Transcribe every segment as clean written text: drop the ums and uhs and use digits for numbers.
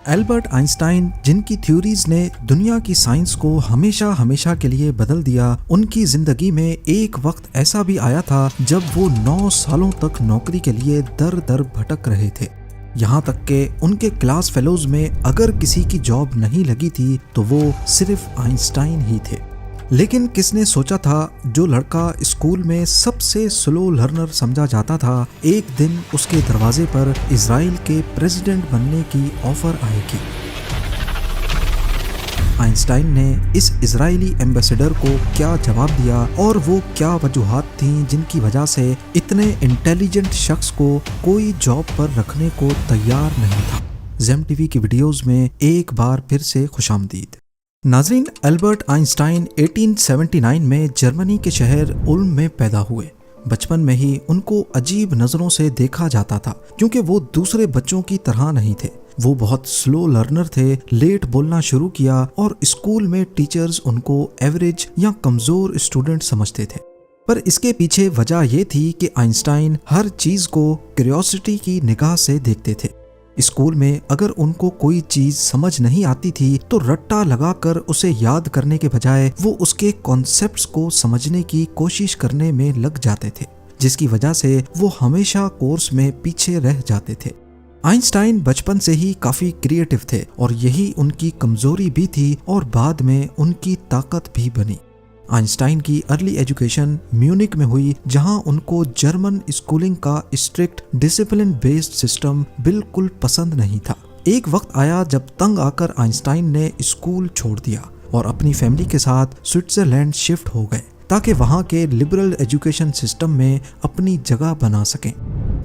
Albert Einstein, जिनकी theories ने दुनिया की साइंस को हमेशा हमेशा के लिए बदल दिया, उनकी जिंदगी में एक वक्त ऐसा भी आया था जब वो 9 सालों तक नौकरी के लिए दर दर भटक रहे थे। यहाँ तक के उनके क्लास फेलोज में अगर किसी की जॉब नहीं लगी थी तो वो सिर्फ आइंस्टाइन ही थे। लेकिन किसने सोचा था जो लड़का स्कूल में सबसे स्लो लर्नर समझा जाता था, एक दिन उसके दरवाजे पर इजराइल के प्रेसिडेंट बनने की ऑफर आएगी। आइंस्टाइन ने इस इजरायली एम्बेसडर को क्या जवाब दिया और वो क्या वजूहात थीं जिनकी वजह से इतने इंटेलिजेंट शख्स को कोई जॉब पर रखने को तैयार नहीं था। ज़ेम टीवी की वीडियोस में एक बार फिर से खुशामदीद। नाज़रीन, एल्बर्ट आइंस्टाइन 1879 में जर्मनी के शहर उल्म में पैदा हुए। बचपन में ही उनको अजीब नज़रों से देखा जाता था क्योंकि वो दूसरे बच्चों की तरह नहीं थे। वो बहुत स्लो लर्नर थे, लेट बोलना शुरू किया और स्कूल में टीचर्स उनको एवरेज या कमज़ोर स्टूडेंट समझते थे। पर इसके पीछे वजह ये थी कि आइंस्टाइन हर चीज़ को क्यूरियोसिटी की निगाह से देखते थे। स्कूल में अगर उनको कोई चीज समझ नहीं आती थी तो रट्टा लगाकर उसे याद करने के बजाय वो उसके कॉन्सेप्ट्स को समझने की कोशिश करने में लग जाते थे, जिसकी वजह से वो हमेशा कोर्स में पीछे रह जाते थे। आइंस्टाइन बचपन से ही काफी क्रिएटिव थे और यही उनकी कमजोरी भी थी और बाद में उनकी ताकत भी बनी। आइंस्टाइन की अर्ली एजुकेशन म्यूनिक में हुई, जहां उनको जर्मन स्कूलिंग का स्ट्रिक्ट डिसिप्लिन बेस्ड सिस्टम बिल्कुल पसंद नहीं था। एक वक्त आया जब तंग आकर आइंस्टाइन ने स्कूल छोड़ दिया और अपनी फैमिली के साथ स्विट्जरलैंड शिफ्ट हो गए ताकि वहां के लिबरल एजुकेशन सिस्टम में अपनी जगह बना सकें।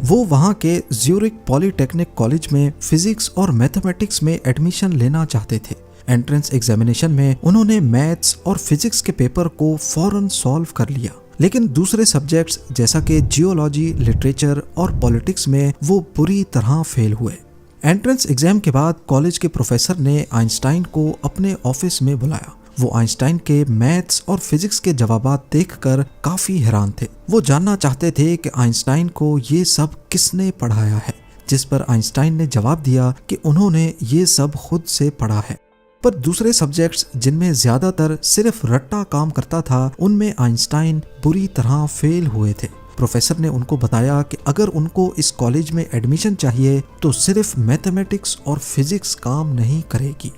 वो वहां के ज्यूरिक पॉलीटेक्निक कॉलेज में फिजिक्स और मैथमेटिक्स में एडमिशन लेना चाहते थे। एंट्रेंस एग्जामिनेशन में उन्होंने मैथ्स और फिजिक्स के पेपर को फौरन सॉल्व कर लिया, लेकिन दूसरे सब्जेक्ट्स जैसा कि जियोलॉजी, लिटरेचर और पॉलिटिक्स में वो बुरी तरह फेल हुए। एंट्रेंस एग्जाम के बाद कॉलेज के प्रोफेसर ने आइंस्टाइन को अपने ऑफिस में बुलाया। वो आइंस्टाइन के मैथ्स और फिजिक्स के जवाबात देखकर काफी हैरान थे। वो जानना चाहते थे कि आइंस्टाइन को ये सब किसने पढ़ाया है, जिस पर आइंस्टाइन ने जवाब दिया कि उन्होंने ये सब खुद से पढ़ा है। पर दूसरे सब्जेक्ट्स जिनमें ज्यादातर सिर्फ रट्टा काम करता था, उनमें आइंस्टाइन बुरी तरह फेल हुए थे। प्रोफेसर ने उनको बताया कि अगर उनको इस कॉलेज में एडमिशन चाहिए तो सिर्फ मैथमेटिक्स और फिजिक्स काम नहीं करेगी।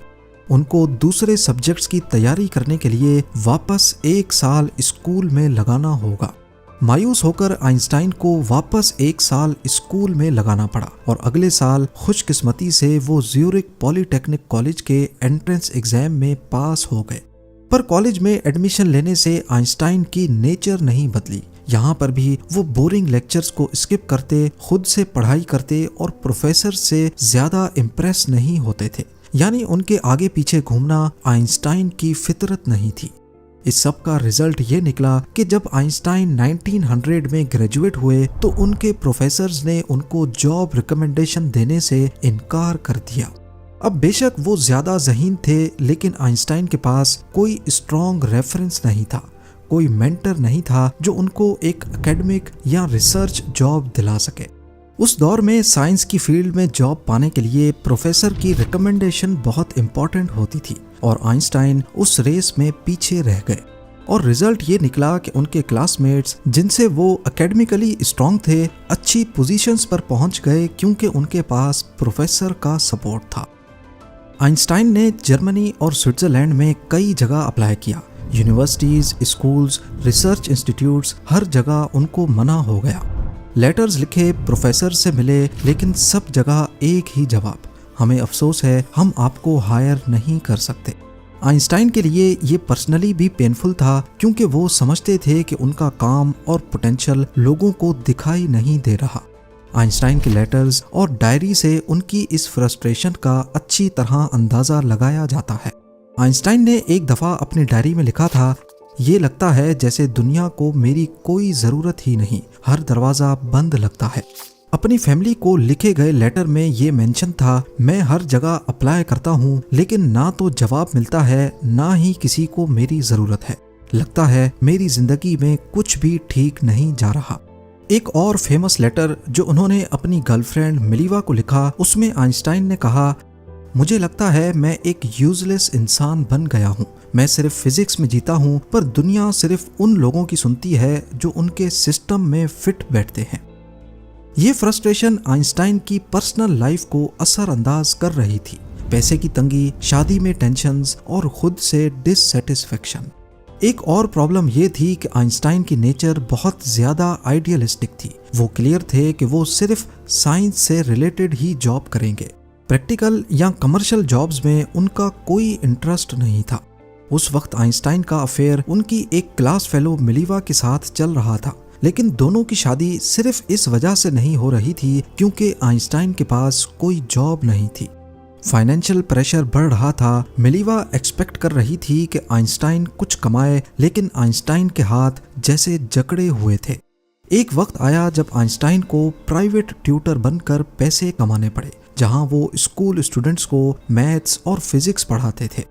उनको दूसरे सब्जेक्ट्स की तैयारी करने के लिए वापस 1 साल स्कूल में लगाना होगा। मायूस होकर आइंस्टाइन को वापस 1 साल स्कूल में लगाना पड़ा और अगले साल खुशकिस्मती से वो ज्यूरिक पॉलीटेक्निक कॉलेज के एंट्रेंस एग्जाम में पास हो गए। पर कॉलेज में एडमिशन लेने से आइंस्टाइन की नेचर नहीं बदली। यहाँ पर भी वो बोरिंग लेक्चर्स को स्किप करते, खुद से पढ़ाई करते और प्रोफेसर से ज्यादा इम्प्रेस नहीं होते थे। यानी उनके आगे पीछे घूमना आइंस्टाइन की फितरत नहीं थी। इस सब का रिजल्ट ये निकला कि जब आइंस्टाइन 1900 में ग्रेजुएट हुए तो उनके प्रोफेसर्स ने उनको जॉब रिकमेंडेशन देने से इनकार कर दिया। अब बेशक वो ज्यादा ज़हीन थे, लेकिन आइंस्टाइन के पास कोई स्ट्रॉन्ग रेफरेंस नहीं था, कोई मेंटर नहीं था जो उनको एक एकेडमिक या रिसर्च जॉब दिला सके। उस दौर में साइंस की फील्ड में जॉब पाने के लिए प्रोफेसर की रिकमेंडेशन बहुत इंपॉर्टेंट होती थी और आइंस्टाइन उस रेस में पीछे रह गए और रिजल्ट ये निकला कि उनके क्लासमेट्स जिनसे वो एकेडमिकली स्ट्रांग थे, अच्छी पोजीशंस पर पहुंच गए क्योंकि उनके पास प्रोफेसर का सपोर्ट था। आइंस्टाइन ने जर्मनी और स्विट्जरलैंड में कई जगह अप्लाई किया। यूनिवर्सिटीज, स्कूल्स, रिसर्च इंस्टीट्यूट्स, हर जगह उनको मना हो गया। लेटर्स लिखे, प्रोफेसर से मिले, लेकिन सब जगह एक ही जवाब, हमें अफसोस है, हम आपको हायर नहीं कर सकते। आइंस्टाइन के लिए ये पर्सनली भी पेनफुल था क्योंकि वो समझते थे कि उनका काम और पोटेंशियल लोगों को दिखाई नहीं दे रहा। आइंस्टाइन के लेटर्स और डायरी से उनकी इस फ्रस्ट्रेशन का अच्छी तरह अंदाजा लगाया जाता है। आइंस्टाइन ने एक दफा अपनी डायरी में लिखा था, ये लगता है जैसे दुनिया को मेरी कोई जरूरत ही नहीं, हर दरवाजा बंद लगता है। अपनी फैमिली को लिखे गए लेटर में ये मेंशन था, मैं हर जगह अप्लाई करता हूँ लेकिन ना तो जवाब मिलता है, ना ही किसी को मेरी जरूरत है। लगता है मेरी जिंदगी में कुछ भी ठीक नहीं जा रहा। एक और फेमस लेटर जो उन्होंने अपनी गर्लफ्रेंड मिलीवा को लिखा, उसमें आइंस्टाइन ने कहा, मुझे लगता है मैं एक यूजलेस इंसान बन गया हूँ। मैं सिर्फ फिजिक्स में जीता हूँ, पर दुनिया सिर्फ उन लोगों की सुनती है जो उनके सिस्टम में फिट बैठते हैं। ये फ्रस्ट्रेशन आइंस्टाइन की पर्सनल लाइफ को असरअंदाज कर रही थी। पैसे की तंगी, शादी में टेंशन्स और खुद से डिससैटिस्फैक्शन। एक और प्रॉब्लम ये थी कि आइंस्टाइन की नेचर बहुत ज्यादा आइडियलिस्टिक थी। वो क्लियर थे कि वो सिर्फ साइंस से रिलेटेड ही जॉब करेंगे। प्रैक्टिकल या कमर्शियल जॉब्स में उनका कोई इंटरेस्ट नहीं था। उस वक्त आइंस्टाइन का अफेयर उनकी एक क्लास फेलो मिलीवा के साथ चल रहा था, लेकिन दोनों की शादी सिर्फ इस वजह से नहीं हो रही थी क्योंकि आइंस्टाइन के पास कोई जॉब नहीं थी। फाइनेंशियल प्रेशर बढ़ रहा था। मिलीवा एक्सपेक्ट कर रही थी कि आइंस्टाइन कुछ कमाए, लेकिन आइंस्टाइन के हाथ जैसे जकड़े हुए थे। एक वक्त आया जब आइंस्टाइन को प्राइवेट ट्यूटर बनकर पैसे कमाने पड़े, जहां वो स्कूल स्टूडेंट्स को मैथ्स और फिजिक्स पढ़ाते थे।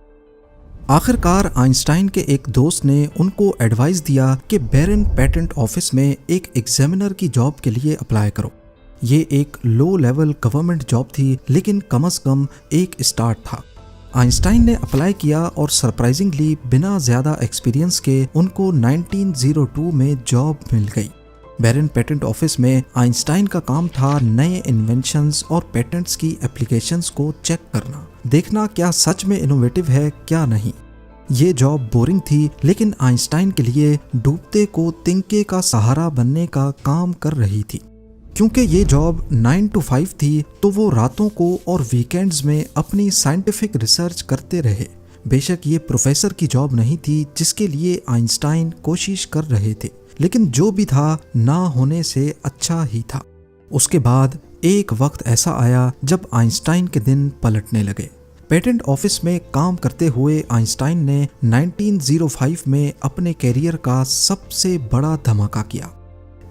आखिरकार आइंस्टाइन के एक दोस्त ने उनको एडवाइस दिया कि बैरन पेटेंट ऑफिस में एक एग्जामिनर की जॉब के लिए अप्लाई करो। ये एक लो लेवल गवर्नमेंट जॉब थी, लेकिन कम से कम एक स्टार्ट था। आइंस्टाइन ने अप्लाई किया और सरप्राइजिंगली बिना ज्यादा एक्सपीरियंस के उनको 1902 में जॉब मिल गई। बैरन पेटेंट ऑफिस में आइंस्टाइन का काम था नए इन्वेंशंस और पेटेंट्स की एप्लीकेशंस को चेक करना, देखना क्या सच में इनोवेटिव है क्या नहीं। ये जॉब बोरिंग थी, लेकिन आइंस्टाइन के लिए डूबते को तिनके का सहारा बनने का काम कर रही थी। क्योंकि ये जॉब 9 to 5 थी, तो वो रातों को और वीकेंड्स में अपनी साइंटिफिक रिसर्च करते रहे। बेशक ये प्रोफेसर की जॉब नहीं थी जिसके लिए आइंस्टाइन कोशिश कर रहे थे, लेकिन जो भी था ना होने से अच्छा ही था। उसके बाद एक वक्त ऐसा आया जब आइंस्टाइन के दिन पलटने लगे। पेटेंट ऑफिस में काम करते हुए आइंस्टाइन ने 1905 में अपने कैरियर का सबसे बड़ा धमाका किया।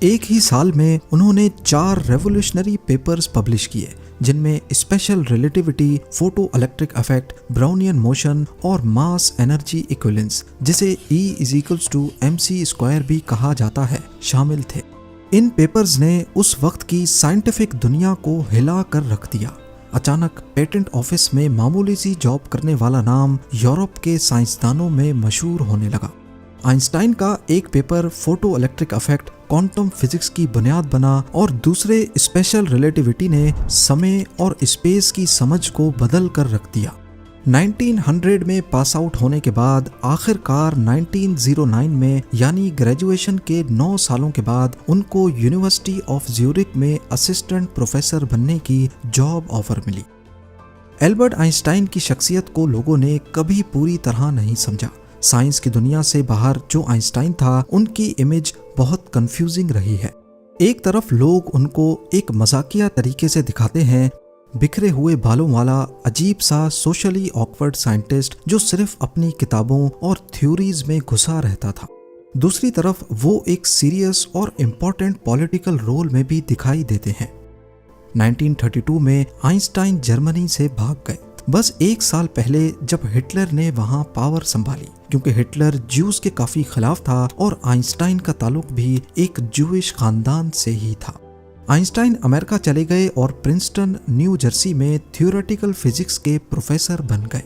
एक ही साल में उन्होंने 4 रेवोल्यूशनरी पेपर्स पब्लिश किए, जिनमें special relativity, photo electric effect, Brownian motion और मास एनर्जी इक्विवेलेंस, जिसे E=mc² भी कहा जाता है, शामिल थे। इन पेपर्स ने उस वक्त की साइंटिफिक दुनिया को हिला कर रख दिया। अचानक पेटेंट ऑफिस में मामूली सी जॉब करने वाला नाम यूरोप के साइंसदानों में मशहूर होने लगा। आइंस्टाइन का एक paper photo electric effect quantum physics की बुनियाद बना और दूसरे स्पेशल रिलेटिविटी ने समय और स्पेस की समझ को बदल कर रख दिया। 1900 में पास आउट होने के बाद आखिरकार 1909 में यानी ग्रेजुएशन के 9 सालों के बाद उनको यूनिवर्सिटी ऑफ ज्यूरिख में असिस्टेंट प्रोफेसर बनने की जॉब ऑफर मिली। एल्बर्ट आइंस्टाइन की शख्सियत को लोगों ने कभी पूरी तरह नहीं समझा। साइंस की दुनिया से बाहर जो आइंस्टाइन था, उनकी इमेज बहुत कंफ्यूजिंग रही है। एक तरफ लोग उनको एक मजाकिया तरीके से दिखाते हैं, बिखरे हुए बालों वाला अजीब सा सोशली ऑकवर्ड साइंटिस्ट जो सिर्फ अपनी किताबों और थ्योरीज में घुसा रहता था। दूसरी तरफ वो एक सीरियस और इम्पोर्टेंट पॉलिटिकल रोल में भी दिखाई देते हैं। 1932 में आइंस्टाइन जर्मनी से भाग गए, बस एक साल पहले जब हिटलर ने वहां पावर संभाली, क्योंकि हिटलर ज्यूज के काफी खिलाफ था और आइंस्टाइन का ताल्लुक भी एक ज्यूइश खानदान से ही था। आइंस्टाइन अमेरिका चले गए और प्रिंसटन, न्यू जर्सी में थ्योरेटिकल फिजिक्स के प्रोफेसर बन गए।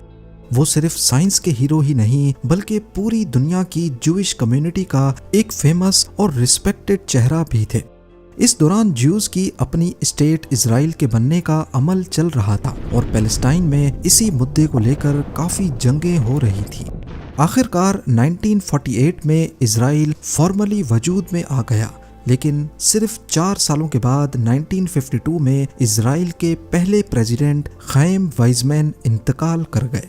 वो सिर्फ साइंस के हीरो ही नहीं, बल्कि पूरी दुनिया की ज्यूइश कम्युनिटी का एक फेमस और रिस्पेक्टेड चेहरा भी थे। इस दौरान ज्यूज की अपनी स्टेट इजराइल के बनने का अमल चल रहा था और पैलेस्टाइन में इसी मुद्दे को लेकर काफी जंगें हो रही थी। आखिरकार 1948 में इजराइल फॉर्मली वजूद में आ गया, लेकिन सिर्फ 4 सालों के बाद 1952 में इजराइल के पहले प्रेसिडेंट खैम वाइजमैन इंतकाल कर गए।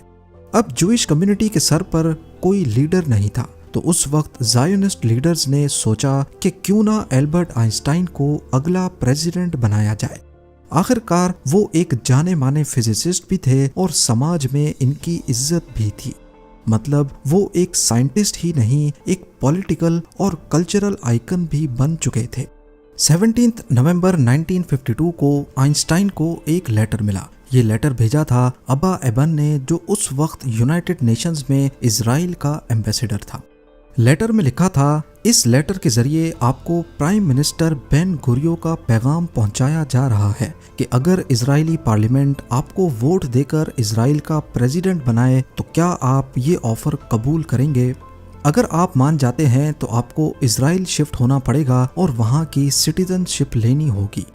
अब ज्यूइश कम्युनिटी के सर पर कोई लीडर नहीं था, तो उस वक्त ज़ायोनिस्ट लीडर्स ने सोचा कि क्यों ना एल्बर्ट आइंस्टाइन को अगला प्रेसिडेंट बनाया जाए। आखिरकार वो एक जाने माने फिजिसिस्ट भी थे और समाज में इनकी इज्जत भी थी। मतलब वो एक साइंटिस्ट ही नहीं, एक पॉलिटिकल और कल्चरल आइकन भी बन चुके थे। 17 नवंबर 1952 को आइंस्टाइन को एक लेटर मिला। ये लेटर भेजा था अबा एबन ने, जो उस वक्त यूनाइटेड नेशंस में इजराइल का एम्बेसडर था। लेटर में लिखा था, इस लेटर के जरिए आपको प्राइम मिनिस्टर बेन गुरियो का पैगाम पहुंचाया जा रहा है कि अगर इजरायली पार्लियामेंट आपको वोट देकर इजराइल का प्रेसिडेंट बनाए तो क्या आप ये ऑफर कबूल करेंगे। अगर आप मान जाते हैं तो आपको इजराइल शिफ्ट होना पड़ेगा और वहां की सिटीजनशिप लेनी होगी।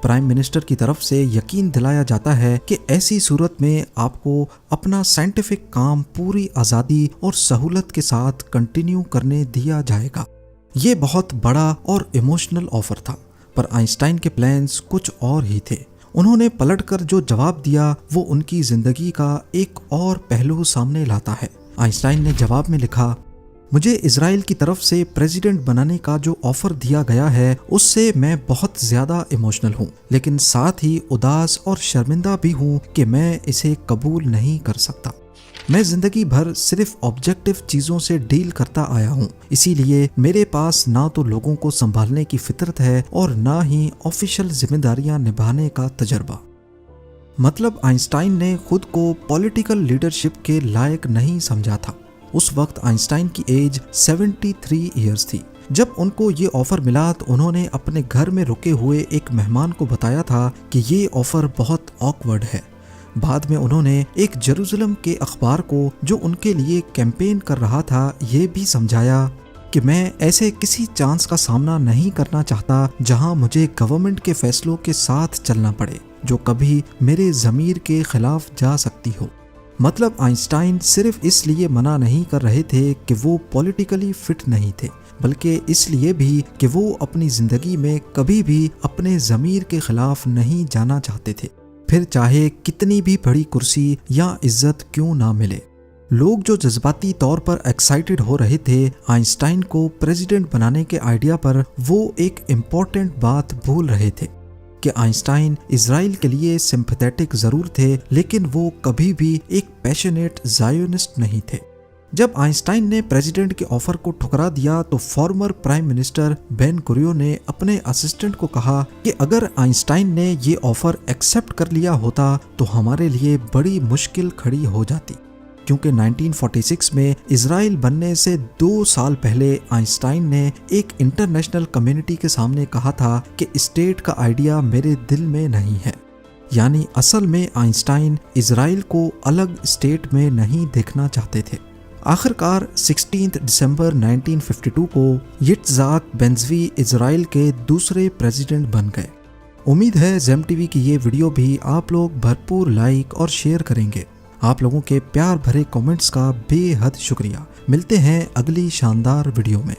प्राइम मिनिस्टर की तरफ से यकीन दिलाया जाता है कि ऐसी सूरत में आपको अपना साइंटिफिक काम पूरी आज़ादी और सहूलत के साथ कंटिन्यू करने दिया जाएगा। ये बहुत बड़ा और इमोशनल ऑफर था, पर आइंस्टाइन के प्लान्स कुछ और ही थे। उन्होंने पलटकर जो जवाब दिया वो उनकी जिंदगी का एक और पहलू सामने लाता है। आइंस्टाइन ने जवाब में लिखा, मुझे इजराइल की तरफ से प्रेसिडेंट बनाने का जो ऑफर दिया गया है उससे मैं बहुत ज्यादा इमोशनल हूँ, लेकिन साथ ही उदास और शर्मिंदा भी हूँ कि मैं इसे कबूल नहीं कर सकता। मैं जिंदगी भर सिर्फ ऑब्जेक्टिव चीजों से डील करता आया हूँ, इसीलिए मेरे पास ना तो लोगों को संभालने की फितरत है और ना ही ऑफिशियल जिम्मेदारियां निभाने का तजर्बा। मतलब आइंस्टाइन ने खुद को पॉलिटिकल लीडरशिप के लायक नहीं समझा था। उस वक्त आइंस्टाइन की एज 73 इयर्स थी। जब उनको ये ऑफर मिला तो उन्होंने अपने घर में रुके हुए एक मेहमान को बताया था कि ये ऑफर बहुत ऑकवर्ड है। बाद में उन्होंने एक जेरूसलम के अखबार को जो उनके लिए कैंपेन कर रहा था ये भी समझाया कि मैं ऐसे किसी चांस का सामना नहीं करना चाहता जहां मुझे गवर्नमेंट के फैसलों के साथ चलना पड़े जो कभी मेरे ज़मीर के खिलाफ जा सकती हो। मतलब आइंस्टाइन सिर्फ इसलिए मना नहीं कर रहे थे कि वो पॉलिटिकली फिट नहीं थे, बल्कि इसलिए भी कि वो अपनी जिंदगी में कभी भी अपने ज़मीर के खिलाफ नहीं जाना चाहते थे, फिर चाहे कितनी भी बड़ी कुर्सी या इज्जत क्यों ना मिले। लोग जो जज्बाती तौर पर एक्साइटेड हो रहे थे आइंस्टाइन को प्रेसिडेंट बनाने के आइडिया पर, वो एक इम्पोर्टेंट बात भूल रहे थे कि आइंस्टाइन इजराइल के लिए सिंपैथेटिक जरूर थे, लेकिन वो कभी भी एक पैशनेट ज़ायोनिस्ट नहीं थे। जब आइंस्टाइन ने प्रेसिडेंट के ऑफर को ठुकरा दिया तो फॉर्मर प्राइम मिनिस्टर बेन गुरियो ने अपने असिस्टेंट को कहा कि अगर आइंस्टाइन ने ये ऑफर एक्सेप्ट कर लिया होता तो हमारे लिए बड़ी मुश्किल खड़ी हो जाती, क्योंकि 1946 में इजराइल बनने से 2 साल पहले आइंस्टाइन ने एक इंटरनेशनल कम्युनिटी के सामने कहा था कि स्टेट का आइडिया मेरे दिल में नहीं है। यानी असल में आइंस्टाइन इजराइल को अलग स्टेट में नहीं देखना चाहते थे। आखिरकार 16 दिसंबर 1952 को यित्ज़हाक बेंज़वी इजराइल के दूसरे प्रेसिडेंट बन गए। उम्मीद है ज़ेम टीवी की ये वीडियो भी आप लोग भरपूर लाइक और शेयर करेंगे। आप लोगों के प्यार भरे कमेंट्स का बेहद शुक्रिया। मिलते हैं अगली शानदार वीडियो में।